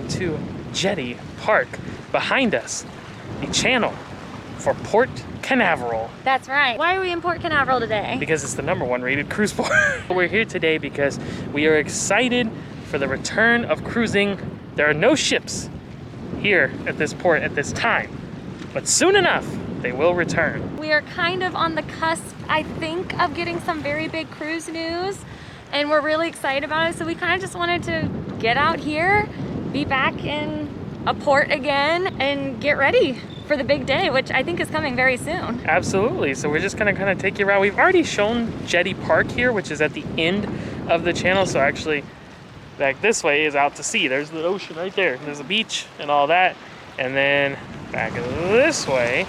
to Jetty Park. Behind us, the channel for Port Canaveral. That's right. Why are we in Port Canaveral today? Because it's the #1 rated cruise port. We're here today because we are excited for the return of cruising. There are no ships here at this port at this time, but soon enough, they will return. We are kind of on the cusp, I think, of getting some very big cruise news, and we're really excited about it. So we kind of just wanted to get out here, be back in a port again, and get ready for the big day, which I think is coming very soon. Absolutely. So we're just gonna kind of take you around. We've already shown Jetty Park here, which is at the end of the channel. So actually, back this way is out to sea. There's the ocean right there. There's a beach and all that. And then back this way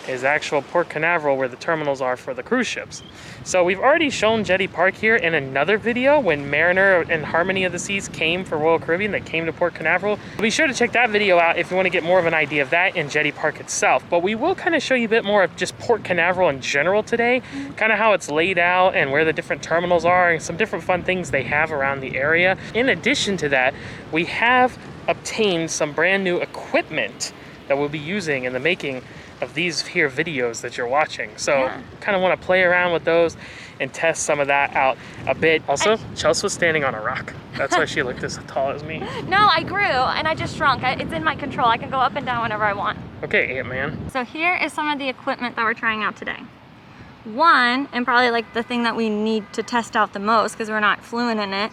is actual Port Canaveral, where the terminals are for the cruise ships. So we've already shown Jetty Park here in another video when Mariner and Harmony of the Seas came for Royal Caribbean. They came to Port Canaveral. Be sure to check that video out if you want to get more of an idea of that in Jetty Park itself. But we will kind of show you a bit more of just Port Canaveral in general today, kind of how it's laid out and where the different terminals are and some different fun things they have around the area. In addition to that, we have obtained some brand new equipment that we'll be using in the making of these here videos that you're watching. So kind of want to play around with those and test some of that out a bit. Also, Chelsy was standing on a rock. That's why she looked as tall as me. No, I grew and I just shrunk. It's in my control. I can go up and down whenever I want. Okay, Ant-Man. So here is some of the equipment that we're trying out today. One, and probably like the thing that we need to test out the most because we're not fluent in it,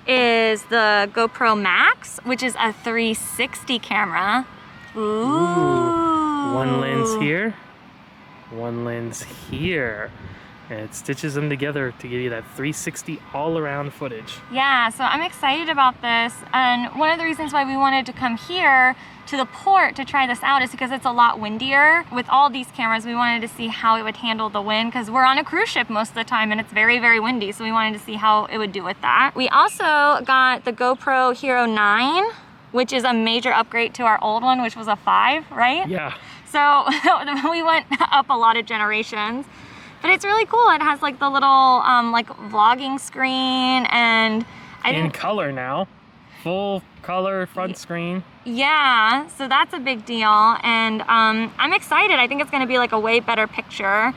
is the GoPro Max, which is a 360 camera. Ooh. One lens here, one lens here. And it stitches them together to give you that 360 all-around footage. Yeah, so I'm excited about this. And one of the reasons why we wanted to come here to the port to try this out is because it's a lot windier. With all these cameras, we wanted to see how it would handle the wind because we're on a cruise ship most of the time and it's very, very windy. So we wanted to see how it would do with that. We also got the GoPro Hero 9, which is a major upgrade to our old one, which was a 5, right? Yeah. So we went up a lot of generations, but it's really cool. It has like the little like vlogging screen and in color now, full color front screen. Yeah, so that's a big deal. And I'm excited. I think it's gonna be like a way better picture.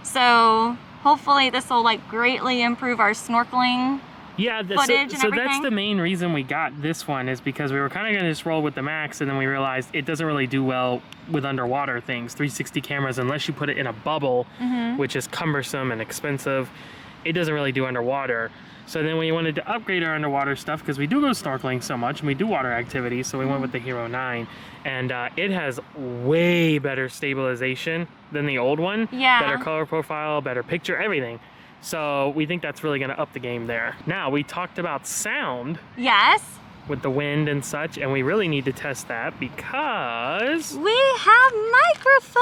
So hopefully this will like greatly improve our snorkeling so that's the main reason we got this one, is because we were kind of going to just roll with the Max, and then we realized it doesn't really do well with underwater things. 360 cameras, unless you put it in a bubble, which is cumbersome and expensive, it doesn't really do underwater. So then we wanted to upgrade our underwater stuff because we do go snorkeling so much and we do water activities, so we went with the Hero 9. And it has way better stabilization than the old one. Yeah. Better color profile, better picture, everything. So we think that's really gonna up the game there. Now, we talked about sound. Yes. With the wind and such, and we really need to test that because we have microphones.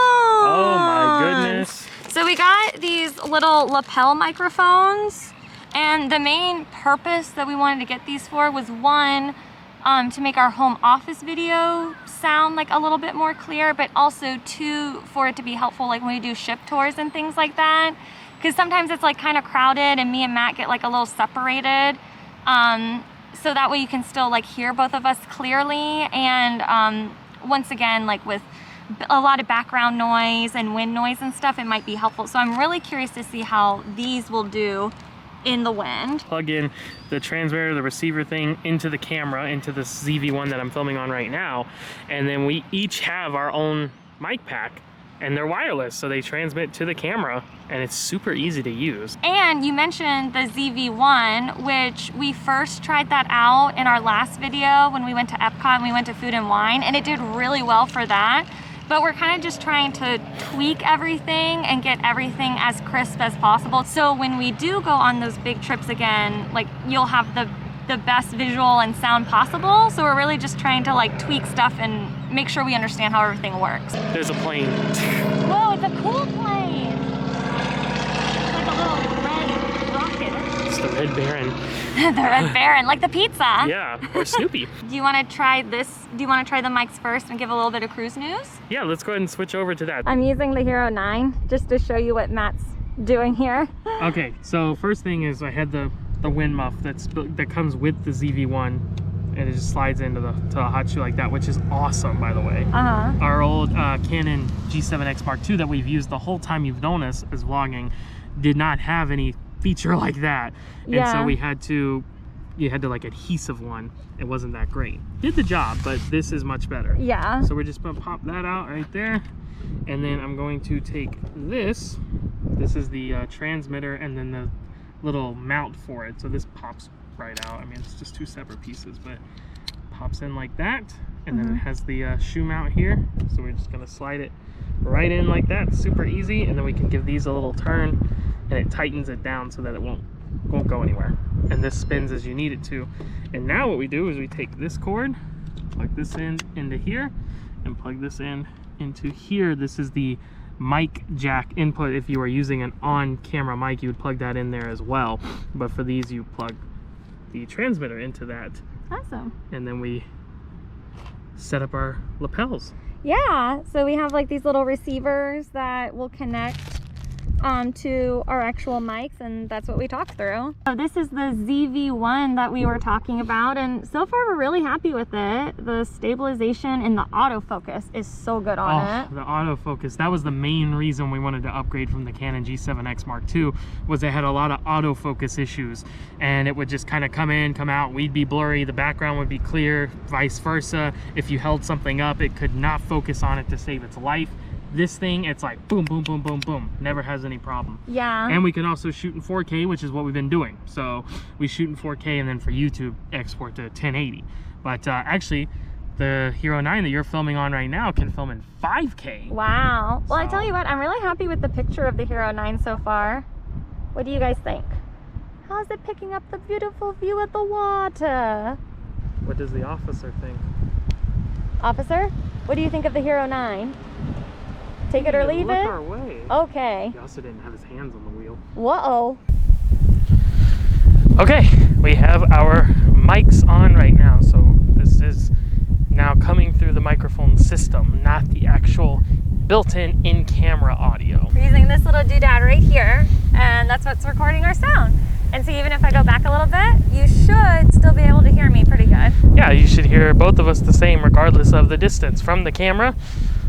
Oh my goodness. So we got these little lapel microphones, and the main purpose that we wanted to get these for was one, to make our home office video sound like a little bit more clear, but also two, for it to be helpful like when we do ship tours and things like that. Because sometimes it's like kind of crowded and me and Matt get like a little separated. So that way you can still like hear both of us clearly. And once again, like with a lot of background noise and wind noise and stuff, it might be helpful. So I'm really curious to see how these will do in the wind. Plug in the transmitter, the receiver thing into the camera, into the ZV1 that I'm filming on right now. And then we each have our own mic pack. And they're wireless, so they transmit to the camera, and it's super easy to use. And you mentioned the ZV1, which we first tried that out in our last video when we went to EPCOT and we went to Food and Wine, and it did really well for that. But we're kind of just trying to tweak everything and get everything as crisp as possible. So when we do go on those big trips again, like you'll have the best visual and sound possible. So we're really just trying to like tweak stuff and make sure we understand how everything works. There's a plane. Whoa, it's a cool plane. It's like a little red rocket. It's the Red Baron. The Red Baron, like the pizza. Yeah, or Snoopy. Do you want to try this? Do you want to try the mics first and give a little bit of cruise news? Yeah, let's go ahead and switch over to that. I'm using the Hero 9 just to show you what Matt's doing here. Okay, so first thing is I had the wind muff that comes with the ZV1 and it just slides into the hot shoe like that, which is awesome, by the way. Our old Canon G7X Mark II that we've used the whole time you've known us as vlogging did not have any feature like that. And so we had to, you had to like adhesive one. It wasn't that great. Did the job, but this is much better. Yeah. So we're just gonna pop that out right there. And then I'm going to take this. This is the transmitter and then the little mount for it. So this pops right out. I mean, it's just two separate pieces, but pops in like that. And then it has the shoe mount here. So we're just gonna slide it right in like that. Super easy. And then we can give these a little turn and it tightens it down so that it won't go anywhere. And this spins as you need it to. And now what we do is we take this cord, plug this in into here, and plug this in into here. This is the mic jack input. If you are using an on-camera mic, you would plug that in there as well. But for these, you plug the transmitter into that. Awesome. And then we set up our lapels. Yeah, so we have like these little receivers that will connect to our actual mics, and that's what we talked through. So this is the ZV1 that we were talking about, and so far we're really happy with it. The stabilization and the autofocus is so good on it. The autofocus, that was the main reason we wanted to upgrade from the Canon G7X Mark II, was it had a lot of autofocus issues, and it would just kind of come in, come out, we'd be blurry, the background would be clear, vice versa. If you held something up, it could not focus on it to save its life. This thing, it's like boom, boom, boom, boom, boom. Never has any problem. Yeah. And we can also shoot in 4K, which is what we've been doing. So we shoot in 4K and then for YouTube, export to 1080. But actually, the Hero 9 that you're filming on right now can film in 5K. Wow. Well, I tell you what, I'm really happy with the picture of the Hero 9 so far. What do you guys think? How's it picking up the beautiful view of the water? What does the officer think? Officer, what do you think of the Hero 9? Take it or leave it? Our way. Okay. He also didn't have his hands on the wheel. Whoa. Okay, we have our mics on right now. So this is now coming through the microphone system, not the actual built-in in-camera audio. We're using this little doodad right here, and that's what's recording our sound. And so even if I go back a little bit, you should still be able to hear me pretty good. Yeah, you should hear both of us the same regardless of the distance from the camera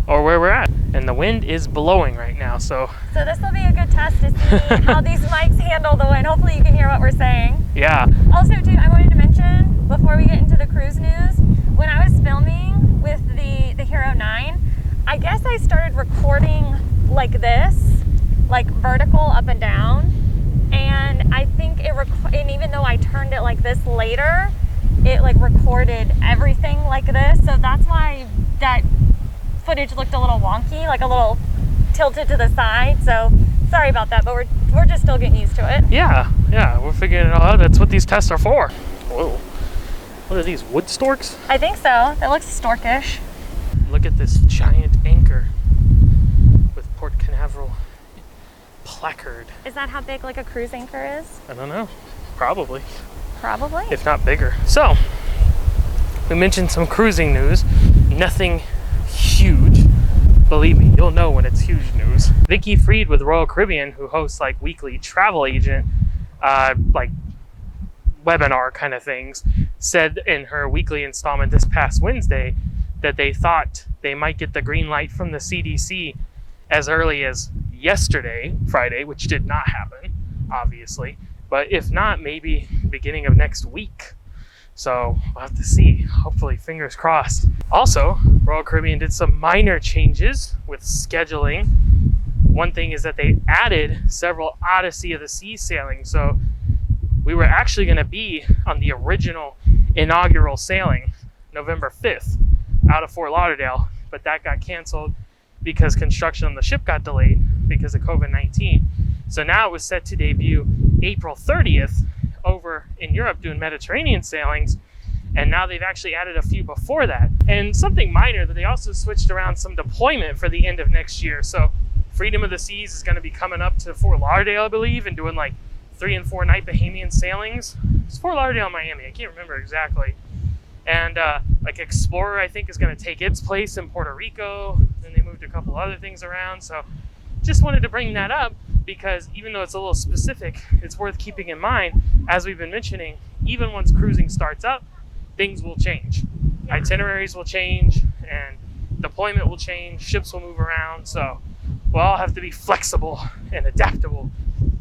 or where we're at. And the wind is blowing right now, so this will be a good test to see how these mics handle the wind. Hopefully you can hear what we're saying. Yeah. Also too, I wanted to mention, before we get into the cruise news, when I was filming with the Hero 9, I guess I started recording like this, like vertical up and down. And I think and even though I turned it like this later, it like recorded everything like this. So that's why that footage looked a little wonky, like a little tilted to the side. So sorry about that, but we're just still getting used to it. Yeah, we're figuring it all out. That's what these tests are for. Whoa. What are these, wood storks? I think so. That looks storkish. Look at this giant anchor with Port Canaveral placard. Is that how big like a cruise anchor is? I don't know. Probably. Probably. If not bigger. So, we mentioned some cruising news. Nothing huge. Believe me, you'll know when it's huge news. Vicky Freed with Royal Caribbean, who hosts like weekly travel agent, like webinar kind of things, said in her weekly installment this past Wednesday that they thought they might get the green light from the CDC as early as yesterday, Friday, which did not happen, obviously. But if not, maybe beginning of next week. So we'll have to see. Hopefully, fingers crossed. Also, Royal Caribbean did some minor changes with scheduling. One thing is that they added several Odyssey of the Seas sailings. So we were actually going to be on the original inaugural sailing, November 5th, out of Fort Lauderdale. But that got canceled because construction on the ship got delayed because of COVID-19. So now it was set to debut April 30th over in Europe doing Mediterranean sailings. And now they've actually added a few before that. And something minor, that they also switched around some deployment for the end of next year. So Freedom of the Seas is going to be coming up to Fort Lauderdale, I believe, and doing like 3 and 4 night Bahamian sailings. It's Fort Lauderdale, Miami. I can't remember exactly. And like Explorer, I think, is going to take its place in Puerto Rico. Then they moved a couple other things around. So just wanted to bring that up because even though it's a little specific, it's worth keeping in mind, as we've been mentioning, even once cruising starts up, things will change. Itineraries will change and deployment will change, ships will move around, so we'll all have to be flexible and adaptable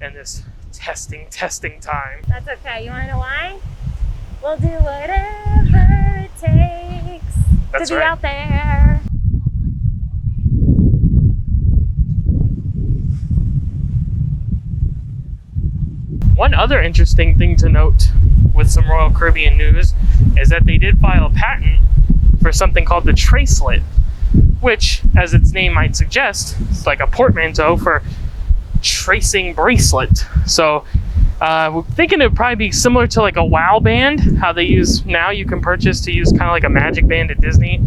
in this testing time. That's okay. You want to know why? We'll do whatever it takes to be out there. One other interesting thing to note with some Royal Caribbean news is that they did file a patent for something called the Tracelet, which, as its name might suggest, it's like a portmanteau for tracing bracelet. So we're thinking it would probably be similar to like a WOW band, how they use now. You can purchase to use kind of like a Magic Band at Disney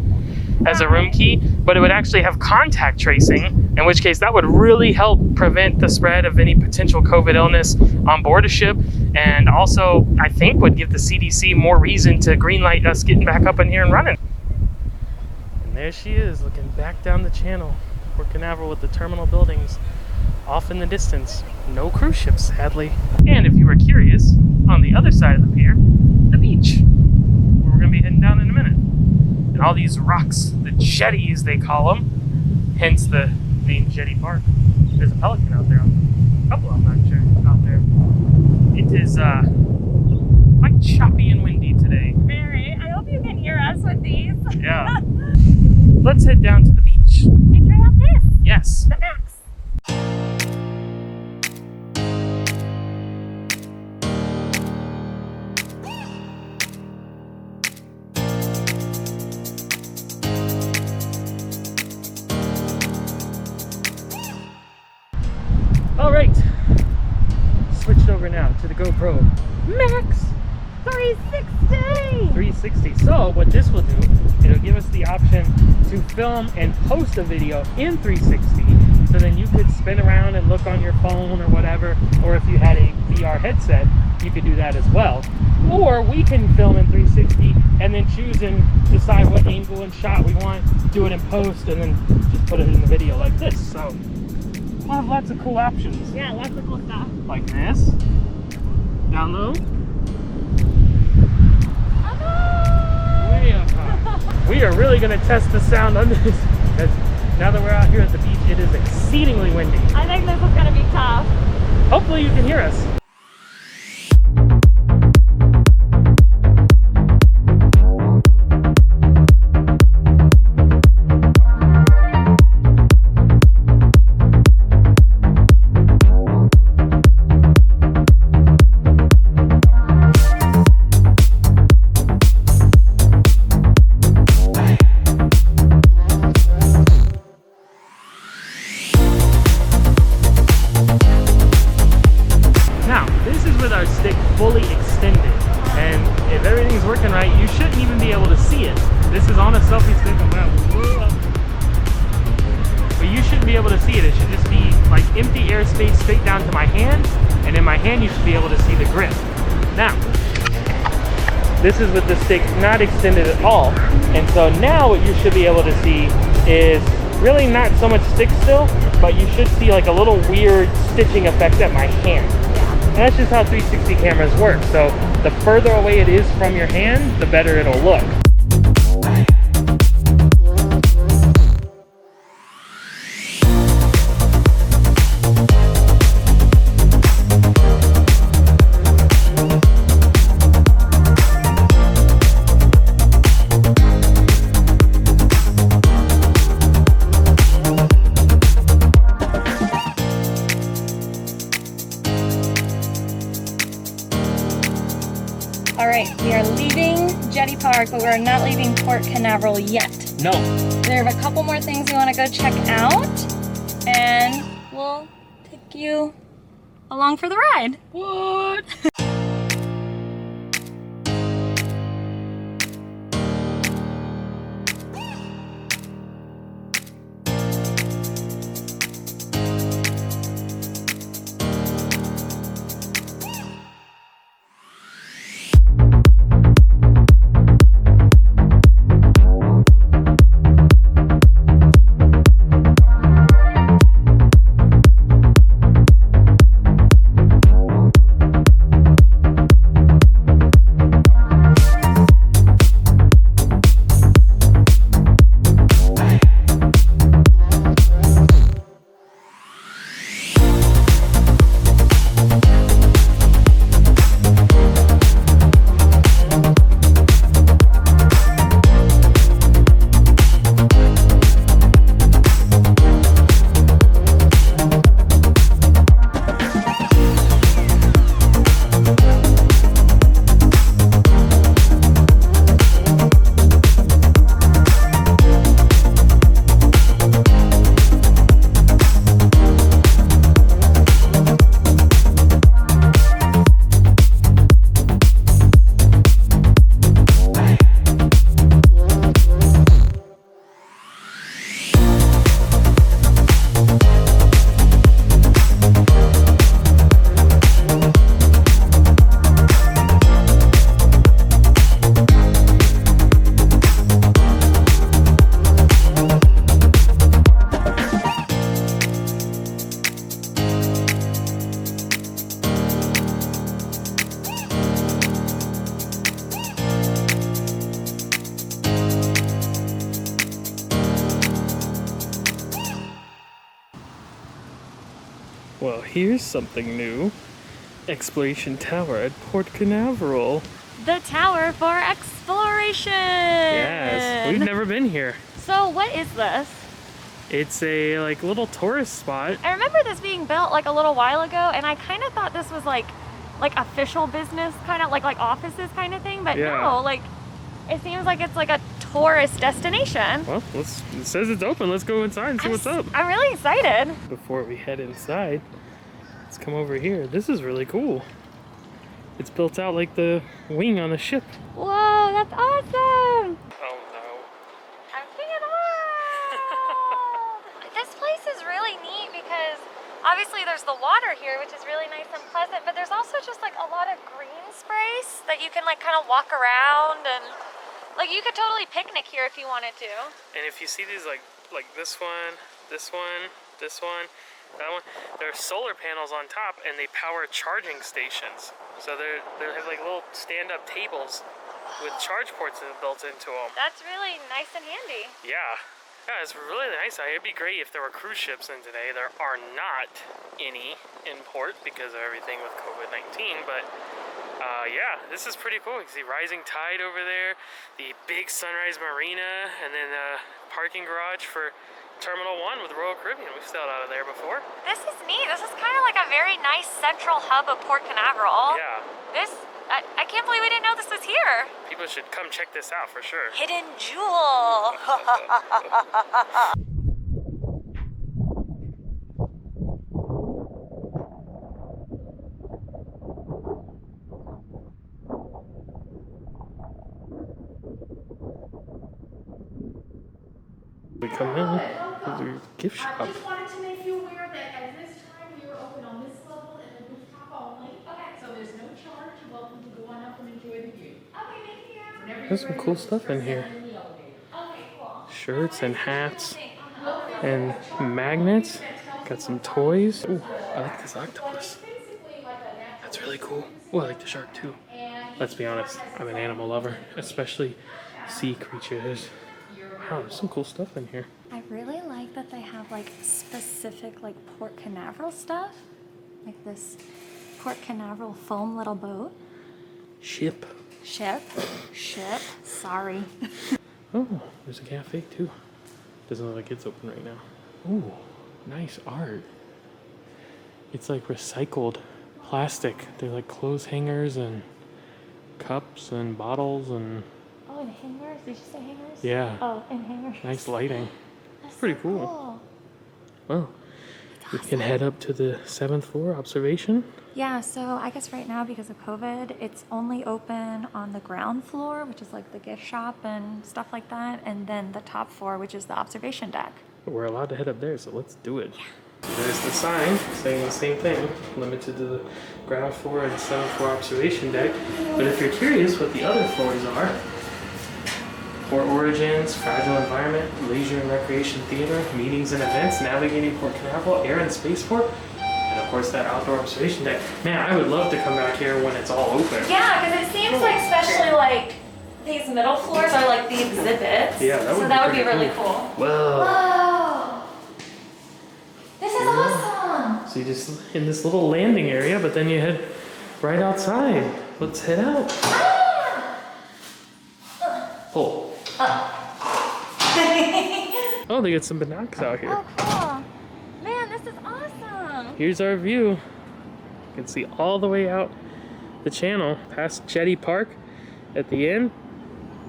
as a room key, but it would actually have contact tracing, in which case that would really help prevent the spread of any potential COVID illness on board a ship, and also I think would give the CDC more reason to greenlight us getting back up in here and running. And there she is, looking back down the channel, Port Canaveral with the terminal buildings off in the distance. No cruise ships, sadly. And if you were curious, on the other side of the pier, the beach, where we're gonna be heading down in a minute. And all these rocks, the jetties they call them, hence the name Jetty Park. There's a pelican out there, a couple of them actually out there. It is quite choppy and windy today. Very. I hope you can hear us with these. Yeah. Let's head down to the beach. And try out this. Yes. The Max. All right, switched over now to the GoPro Max 360. So what this will do, it'll give us the option to film and post a video in 360. So then you could spin around and look on your phone or whatever, or if you had a VR headset, you could do that as well. Or we can film in 360 and then choose and decide what angle and shot we want, do it in post, and then just put it in the video like this. So we'll have lots of cool options. Yeah, lots of cool stuff. Like this. Down low. Way up high. We are really going to test the sound on this, because now that we're out here at the beach, it is exceedingly windy. I think this is going to be tough. Hopefully you can hear us. Fully extended, and if everything's working right, you shouldn't even be able to see it. This is on a selfie stick, but you shouldn't be able to see it. It should just be like empty airspace straight down to my hand, and in my hand you should be able to see the grip. Now, this is with the stick not extended at all, and so now what you should be able to see is really not so much stick still, but you should see like a little weird stitching effect at my hand. And that's just how 360 cameras work. So the further away it is from your hand, the better it'll look. All right, we are leaving Jetty Park, but we're not leaving Port Canaveral yet. No. There are a couple more things we want to go check out, and we'll take you along for the ride. What? Well, here's something new. Exploration Tower at Port Canaveral. The tower for exploration! Yes, we've never been here. So what is this? It's a like little tourist spot. I remember this being built like a little while ago, and I kind of thought this was like official business, kind of like offices kind of thing, but no, like it seems like it's like a tourist destination. Well, it says it's open. Let's go inside and see what's up. I'm really excited. Before we head inside, let's come over here. This is really cool. It's built out like the wing on a ship. Whoa, that's awesome! Oh no. I'm thinking, this place is really neat because obviously there's the water here, which is really nice and pleasant, but there's also just like a lot of green space that you can like kind of walk around, and like you could totally picnic here if you wanted to. And if you see these like this one, this one, this one, that one, there are solar panels on top and they power charging stations. So they have like little stand-up tables with charge ports built into them. That's really nice and handy. Yeah. Yeah, it's really nice. It'd be great if there were cruise ships in today. There are not any in port because of everything with COVID-19, but yeah, this is pretty cool. You can see rising tide over there, the big Sunrise Marina, and then the parking garage for Terminal 1 with Royal Caribbean. We've sailed out of there before. This is neat. This is kind of like a very nice central hub of Port Canaveral. Yeah. I can't believe we didn't know this was here. People should come check this out for sure. Hidden jewel. We come in to the gift shop. I just wanted to make you aware that at this time we are open on this level and the rooftop only. Okay. So there's no charge. You're welcome to go on up and enjoy the view. Okay, thank you. There's some cool stuff in here. Okay, cool. Shirts and hats and magnets. Got some toys. Ooh, I like this octopus. That's really cool. Oh, I like the shark too. Let's be honest, I'm an animal lover, especially sea creatures. Wow, there's some cool stuff in here. I really like that they have like specific like Port Canaveral stuff. Like this Port Canaveral foam little boat. Ship. Sorry. Oh, there's a cafe too. Doesn't look like it's open right now. Ooh, nice art. It's like recycled plastic. They're like clothes hangers and cups and bottles and... Oh, and hangers? Did you say hangers? Yeah. Oh, and hangers. Nice lighting. That's pretty so cool. Well, we can head up to the 7th floor observation. Yeah, so I guess right now because of COVID, it's only open on the ground floor, which is like the gift shop and stuff like that, and then the top floor, which is the observation deck. But we're allowed to head up there, so let's do it. Yeah. There's the sign saying the same thing, limited to the ground floor and 7th floor observation deck. But if you're curious what the other floors are, Port Origins, Fragile Environment, Leisure and Recreation Theater, Meetings and Events, Navigating Port Canaveral, Air and Spaceport, and of course that outdoor observation deck. Man, I would love to come back here when it's all open. Yeah, because it seems like especially like these middle floors are like the exhibits. Yeah, that would be really cool. Whoa. Whoa! This is awesome! So you just in this little landing area, but then you head right outside. Let's head out. Pull. Oh, they got some binocs out here. Oh, cool. Man, this is awesome. Here's our view. You can see all the way out the channel, past Jetty Park at the end,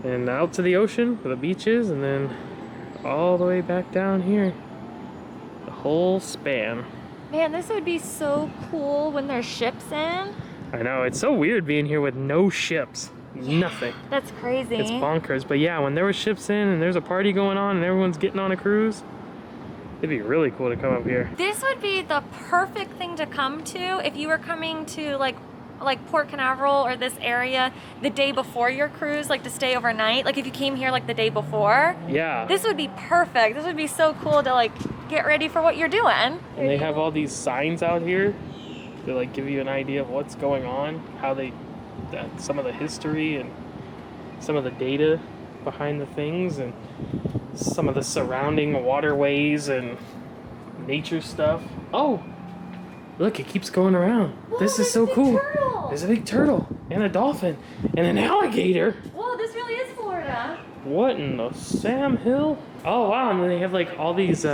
and out to the ocean where the beach is, and then all the way back down here. The whole span. Man, this would be so cool when there's ships in. I know, it's so weird being here with no ships. Nothing. That's crazy. It's bonkers. But yeah, when there were ships in and there's a party going on and everyone's getting on a cruise, it'd be really cool to come up here. This would be the perfect thing to come to if you were coming to like Port Canaveral or this area the day before your cruise, like to stay overnight. Like if you came here like the day before. Yeah. This would be perfect. This would be so cool to like get ready for what you're doing. And they have all these signs out here to like give you an idea of what's going on, how they, some of the history and some of the data behind the things and some of the surrounding waterways and nature stuff. Oh, Look, it keeps going around. Whoa, this is there's so a big cool. turtle. There's a big turtle and a dolphin and an alligator. Whoa, this really is Florida. What in the Sam Hill? Oh wow, and then they have like all these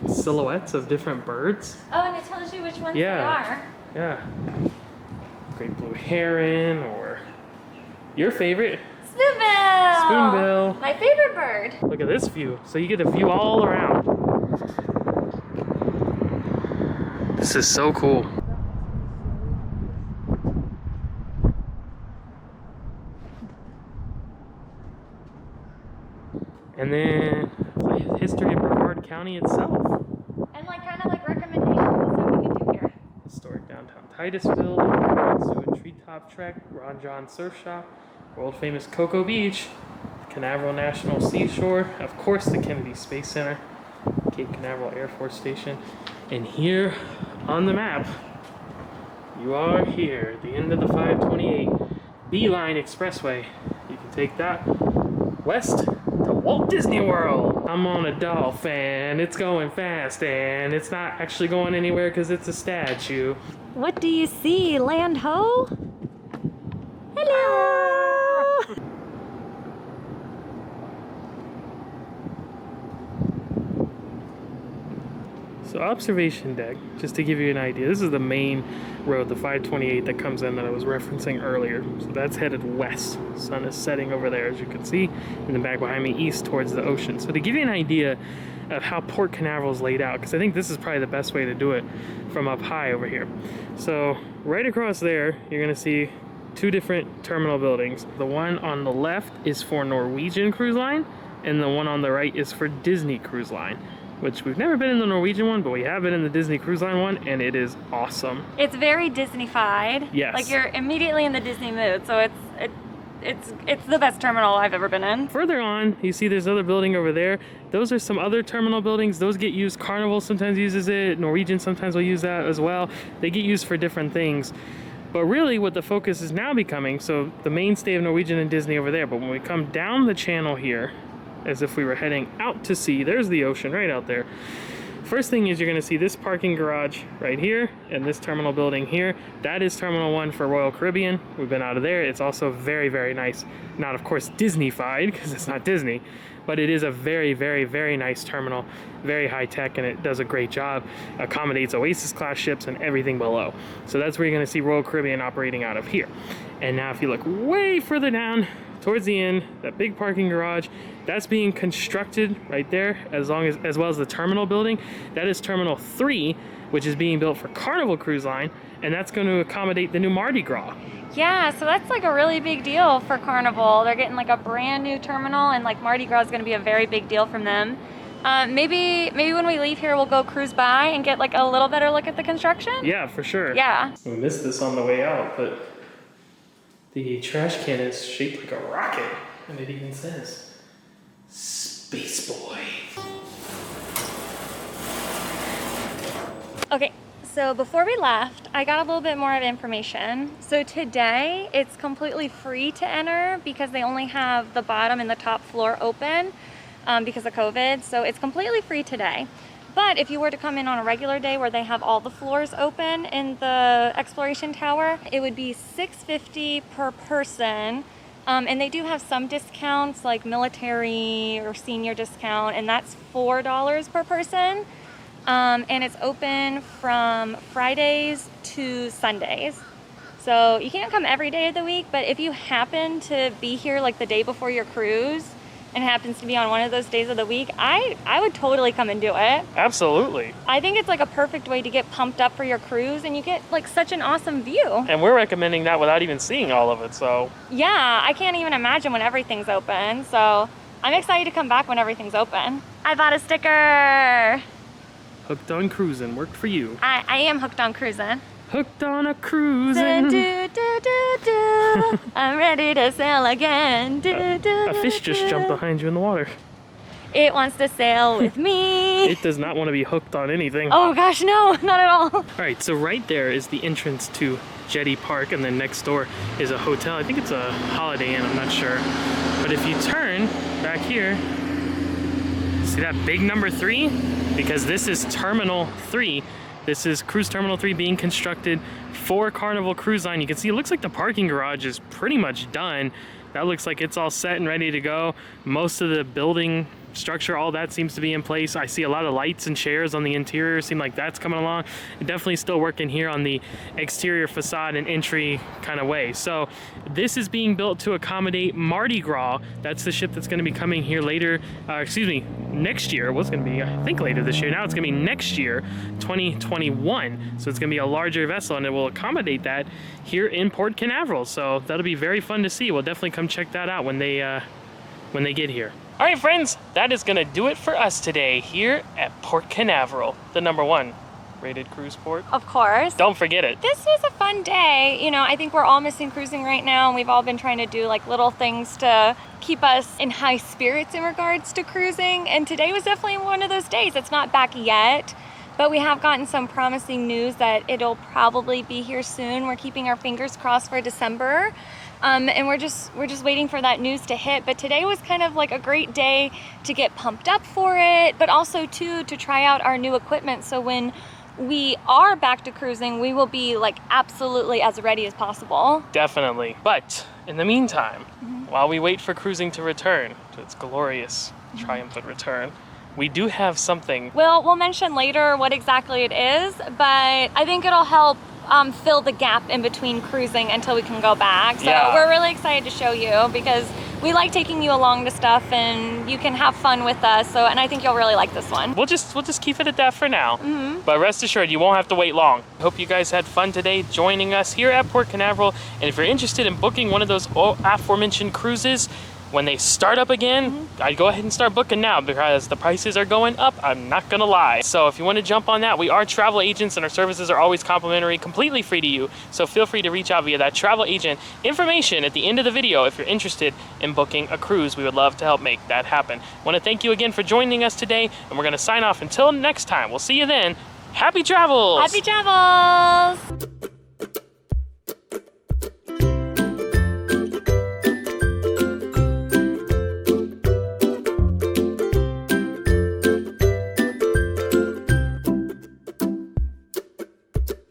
silhouettes of different birds. Oh, and it tells you which ones Yeah. they are. Yeah. Great blue heron, or your favorite, Spoonbill. spoonbill. My favorite bird. Look at this view. So you get a view all around. This is so cool. And then the history of Brevard County itself. And like kind of like recommendations of what we can do here. Historic downtown Titusville, Zoo and Treetop Trek, Ron John Surf Shop, world famous Cocoa Beach, Canaveral National Seashore, of course the Kennedy Space Center, Cape Canaveral Air Force Station, and here on the map, you are here at the end of the 528 Beeline Expressway. You can take that west to Walt Disney World. I'm on a dolphin, it's going fast, and it's not actually going anywhere because it's a statue. What do you see, land ho? Hello! So observation deck, just to give you an idea, this is the main road, the 528 that comes in that I was referencing earlier. So that's headed west. Sun is setting over there, as you can see, in the back behind me, east towards the ocean. So to give you an idea of how Port Canaveral is laid out, because I think this is probably the best way to do it from up high over here. So right across there, you're gonna see two different terminal buildings. The one on the left is for Norwegian Cruise Line, and the one on the right is for Disney Cruise Line, which we've never been in the Norwegian one, but we have been in the Disney Cruise Line one, and it is awesome. It's very Disney-fied. Yes. Like you're immediately in the Disney mood, so it's the best terminal I've ever been in. Further on, you see there's another building over there. Those are some other terminal buildings. Those get used. Carnival sometimes uses it. Norwegian sometimes will use that as well. They get used for different things. But really what the focus is now becoming, so the mainstay of Norwegian and Disney over there, but when we come down the channel here, as if we were heading out to sea, there's the ocean right out there. First thing is you're going to see this parking garage right here and this terminal building here. That is Terminal 1 for Royal Caribbean. We've been out of there. It's also very, very nice. Not, of course, Disney-fied, because it's not Disney, but it is a very, very, very nice terminal. Very high-tech, and it does a great job. Accommodates Oasis-class ships and everything below. So that's where you're going to see Royal Caribbean operating out of here. And now if you look way further down, towards the end, that big parking garage, that's being constructed right there, as well as the terminal building. That is Terminal 3, which is being built for Carnival Cruise Line, and that's going to accommodate the new Mardi Gras. Yeah, so that's like a really big deal for Carnival. They're getting like a brand new terminal, and like Mardi Gras is going to be a very big deal from them. Maybe when we leave here, we'll go cruise by and get like a little better look at the construction. Yeah, for sure. Yeah. We missed this on the way out, but the trash can is shaped like a rocket, and it even says Space Boy. Okay, so before we left, I got a little bit more of information. So today, it's completely free to enter because they only have the bottom and the top floor open because of COVID. So it's completely free today. But if you were to come in on a regular day where they have all the floors open in the exploration tower, it would be $6.50 per person. And they do have some discounts like military or senior discount, and that's $4 per person. And it's open from Fridays to Sundays. So you can't come every day of the week, but if you happen to be here like the day before your cruise, and happens to be on one of those days of the week, I would totally come and do it. Absolutely. I think it's like a perfect way to get pumped up for your cruise, and you get like such an awesome view. And we're recommending that without even seeing all of it, so. Yeah, I can't even imagine when everything's open, so I'm excited to come back when everything's open. I bought a sticker. Hooked on cruising worked for you. I am hooked on cruising. Hooked on a cruising. I'm ready to sail again. A fish just jumped behind you in the water. It wants to sail with me. It does not want to be hooked on anything. Oh gosh, no, not at all. All right, so right there is the entrance to Jetty Park, and then next door is a hotel. I think it's a Holiday Inn, I'm not sure. But if you turn back here, see that big number 3? Because this is Terminal 3, This is Cruise Terminal 3 being constructed for Carnival Cruise Line. You can see it looks like the parking garage is pretty much done. That looks like it's all set and ready to go. Most of the building structure, all that seems to be in place. I see a lot of lights and chairs on the interior. Seem like that's coming along. And definitely still working here on the exterior facade and entry kind of way. So this is being built to accommodate Mardi Gras. That's the ship that's going to be coming here later, next year. What's going to be, I think, later this year. Now it's going to be next year, 2021. So it's going to be a larger vessel, and it will accommodate that here in Port Canaveral. So that'll be very fun to see. We'll definitely come check that out when they get here. All right, friends, that is gonna do it for us today here at Port Canaveral, the #1 rated cruise port. Of course. Don't forget it. This was a fun day. You know, I think we're all missing cruising right now, and we've all been trying to do like little things to keep us in high spirits in regards to cruising. And today was definitely one of those days. It's not back yet, but we have gotten some promising news that it'll probably be here soon. We're keeping our fingers crossed for December. And we're just waiting for that news to hit. But today was kind of like a great day to get pumped up for it, but also too to try out our new equipment. So when we are back to cruising, we will be like absolutely as ready as possible. Definitely. But in the meantime, while we wait for cruising to return to its glorious, triumphant return, we do have something. We'll mention later what exactly it is, but I think it'll help fill the gap in between cruising until we can go back. So we're really excited to show you because we like taking you along to stuff and you can have fun with us. So, and I think you'll really like this one. We'll just keep it at that for now. But rest assured, you won't have to wait long. Hope you guys had fun today joining us here at Port Canaveral. And if you're interested in booking one of those aforementioned cruises, when they start up again, I'd go ahead and start booking now because the prices are going up, I'm not gonna lie. So if you wanna jump on that, we are travel agents and our services are always complimentary, completely free to you. So feel free to reach out via that travel agent information at the end of the video if you're interested in booking a cruise. We would love to help make that happen. Wanna thank you again for joining us today, and we're gonna sign off until next time. We'll see you then. Happy travels! Happy travels!